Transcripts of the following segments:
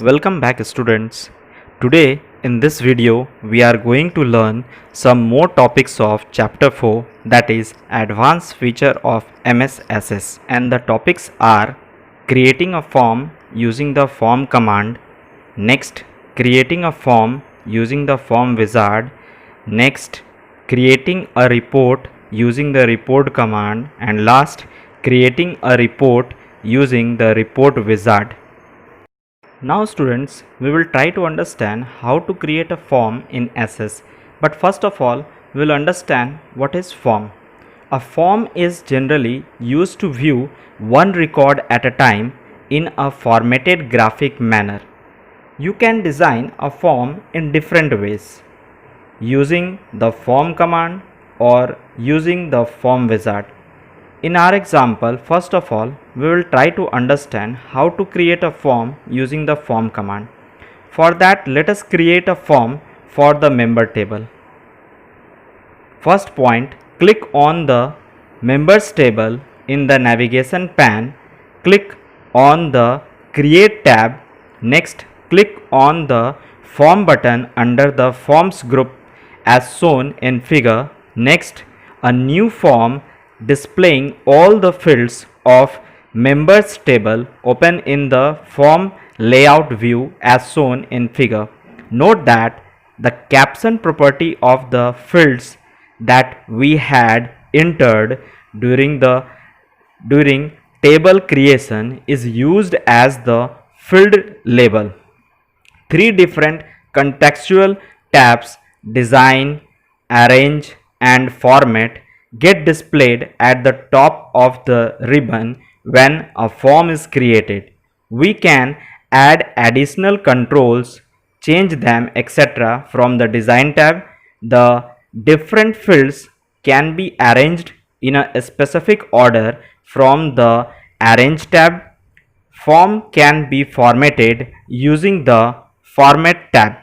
Welcome back students. Today in this video we are going to learn some more topics of chapter 4, that is advanced feature of MS Access, and the topics are creating a form using the form command, next creating a form using the form wizard, next creating a report using the report command, and last creating a report using the report wizard. Now students, we will try to understand how to create a form in Access. But first of all, we will understand what is form. A form is generally used to view one record at a time in a formatted graphic manner. You can design a form in different ways, using the form command or using the form wizard. In our example, first of all, we will try to understand how to create a form using the form command. For that, let us create a form for the member table. First point, click on the members table in the navigation pane. Click on the create tab. Next, click on the form button under the forms group as shown in figure. Next, a new form displaying all the fields of members table open in the form layout view as shown in figure. Note that the caption property of the fields that we had entered during table creation is used as the field label. Three different contextual tabs, design, arrange and format, get displayed at the top of the ribbon when a form is created. We can add additional controls, change them, etc. from the design tab. The different fields can be arranged in a specific order from the arrange tab. Form can be formatted using the format tab.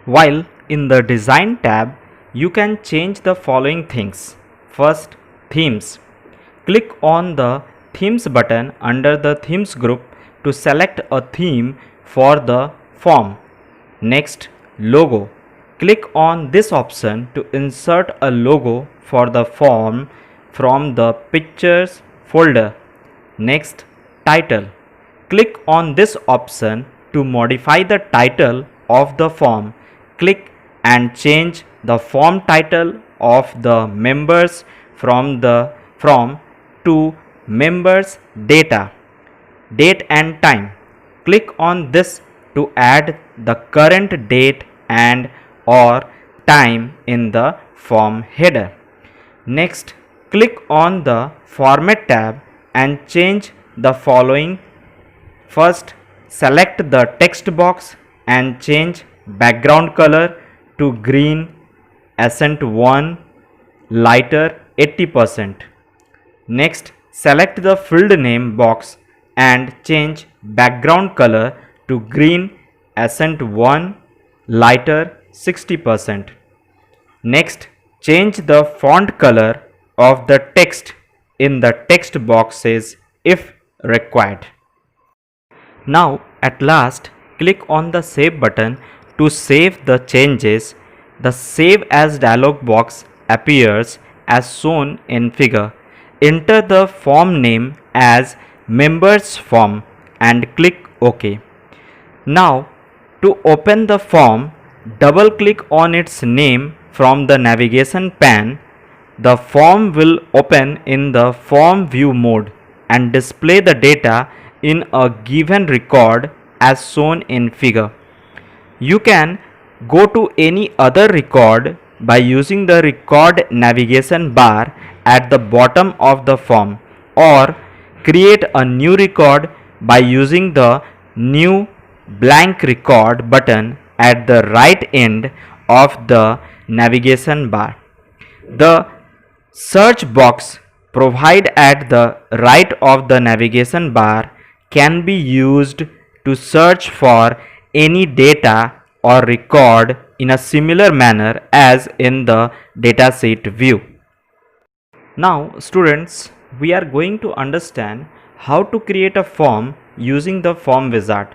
While in the design tab, you can change the following things. First, themes. Click on the themes button under the themes group to select a theme for the form. Next, logo. Click on this option to insert a logo for the form from the pictures folder. Next, title. Click on this option to modify the title of the form. Click and change the form title of the members from to members data, date and time. Click on this to add the current date and or time in the form header. Next, click on the format tab and change the following. First, select the text box and change background color to green, accent 1, lighter 80%. Next, select the field name box and change background color to green, accent 1, lighter 60%. Next, change the font color of the text in the text boxes if required. Now at last, click on the save button to save the changes. The save as dialog box appears as shown in figure. Enter the form name as members form and click OK. Now to open the form, double click on its name from the navigation pane. The form will open in the form view mode and display the data in a given record as shown in figure. You can go to any other record by using the record navigation bar at the bottom of the form, or create a new record by using the new blank record button at the right end of the navigation bar. The search box provided at the right of the navigation bar can be used to search for any data or record in a similar manner as in the datasheet view. Now students, we are going to understand how to create a form using the form wizard.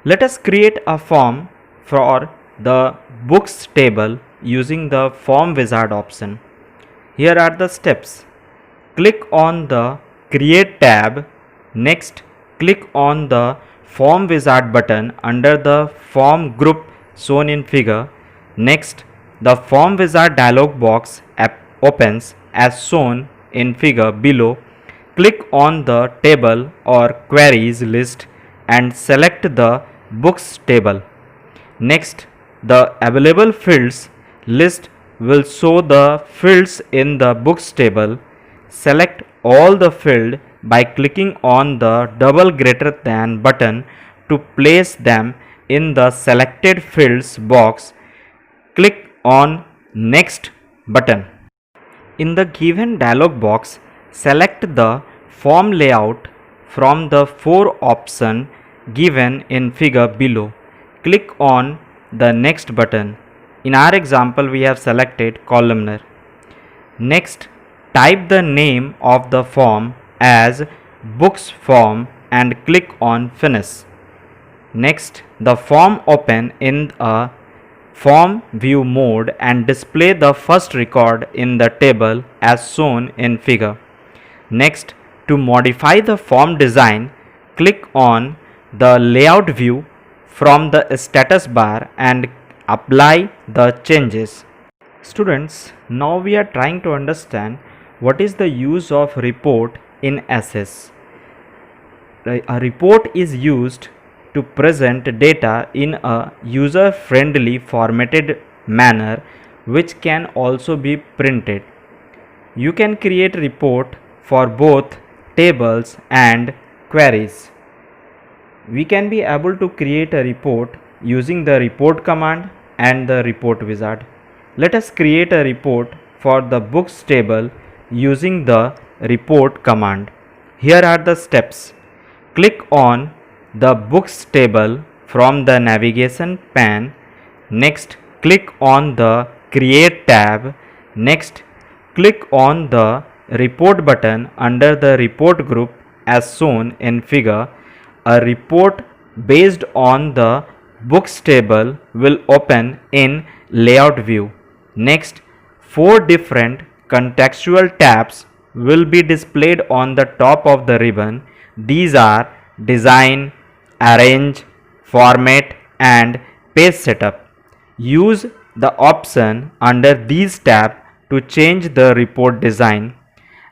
Let us create a form for the books table using the form wizard option. Here are the steps. Click on the create tab. Next, click on the form wizard button under the form group shown in figure. Next, the form wizard dialog box opens as shown in figure below. Click on the table or queries list and select the books table. Next, the available fields list will show the fields in the books table. Select all the field by clicking on the double greater than button to place them in the selected fields box. Click on next button. In the given dialog box, select the form layout from the 4 options given in figure below. Click on the next button. In our example, we have selected columnar. Next, type the name of the form as books form and click on finish. Next, the form open in a form view mode and display the first record in the table as shown in figure. Next, to modify the form design, click on the layout view from the status bar and apply the changes. Students, now we are trying to understand what is the use of report in SS. A report is used to present data in a user-friendly formatted manner which can also be printed. You can create report for both tables and queries. We can be able to create a report using the report command and the report wizard. Let us create a report for the books table using the report command. Here are the steps. Click on the books table from the navigation pane. Next, click on the create tab. Next, click on the report button under the report group as shown in figure. A report based on the books table will open in layout view. Next, 4 different contextual tabs will be displayed on the top of the ribbon. These are design, arrange, format and page setup. Use the option under these tabs to change the report design,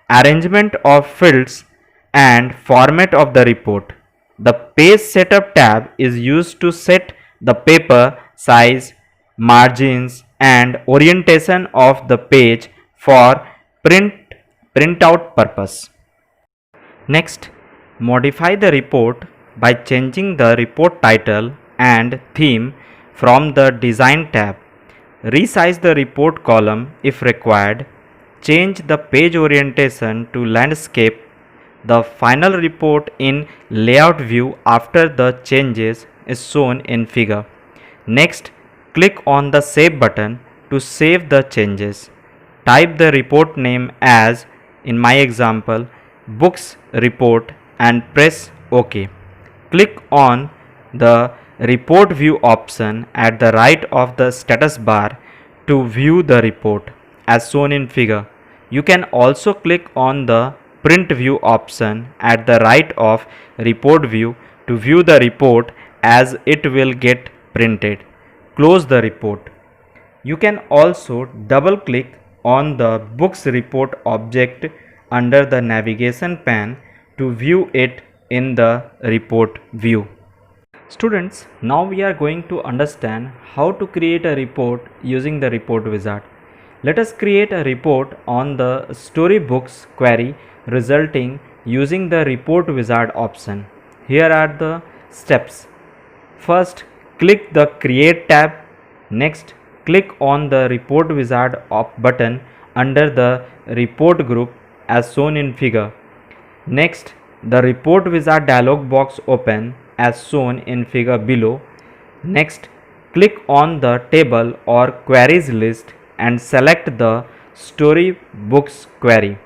arrangement of fields and format of the report. The page setup tab is used to set the paper size, margins and orientation of the page for printout purpose. Next, modify the report by changing the report title and theme from the design tab. Resize the report column if required. Change the page orientation to landscape. The final report in layout view after the changes is shown in figure. Next, click on the save button to save the changes. Type the report name as, in my example, books report and press OK. Click on the report view option at the right of the status bar to view the report as shown in figure. You can also click on the print view option at the right of report view to view the report as it will get printed. Close the report. You can also double click on the books report object under the navigation pane to view it in the report view. Students, now we are going to understand how to create a report using the report wizard. Let us create a report on the storybooks query resulting using the report wizard option. Here are the steps. First, click the create tab. Next, click on the report wizard button under the report group as shown in figure. Next, the report wizard dialog box open as shown in figure below. Next, click on the table or queries list and select the storybooks query.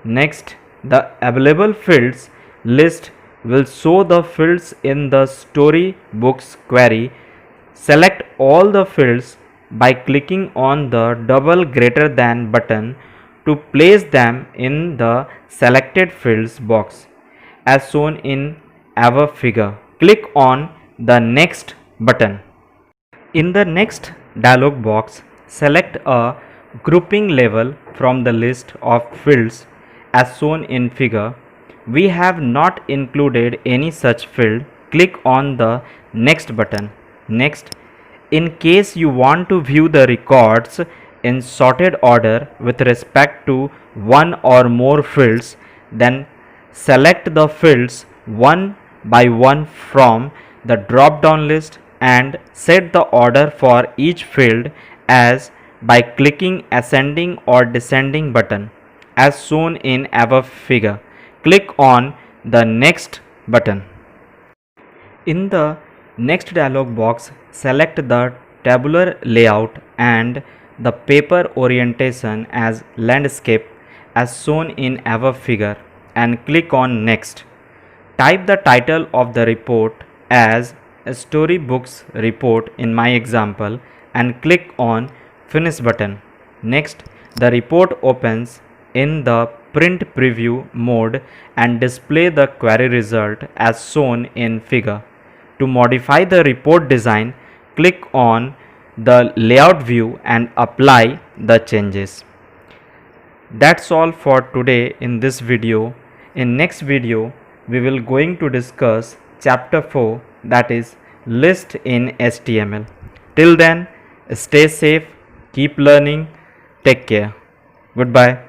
Next, the available fields list will show the fields in the storybooks query. Select all the fields by clicking on the double greater than button to place them in the selected fields box as shown in our figure. Click on the next button. In the next dialog box, select a grouping level from the list of fields as shown in figure. We have not included any such field. Click on the next button. Next, in case you want to view the records in sorted order with respect to one or more fields, then select the fields one by one from the drop down list and set the order for each field as by clicking ascending or descending button as shown in above figure. Click on the next button. In the next dialog box, select the tabular layout and the paper orientation as landscape as shown in above figure and click on next. Type the title of the report as Storybooks Report in my example and click on Finish button. Next, the report opens in the print preview mode and display the query result as shown in figure. To modify the report design, click on the layout view and apply the changes. That's all for today in this video. In next video, we will going to discuss chapter 4, that is list in HTML. Till then, stay safe, keep learning, take care. Goodbye.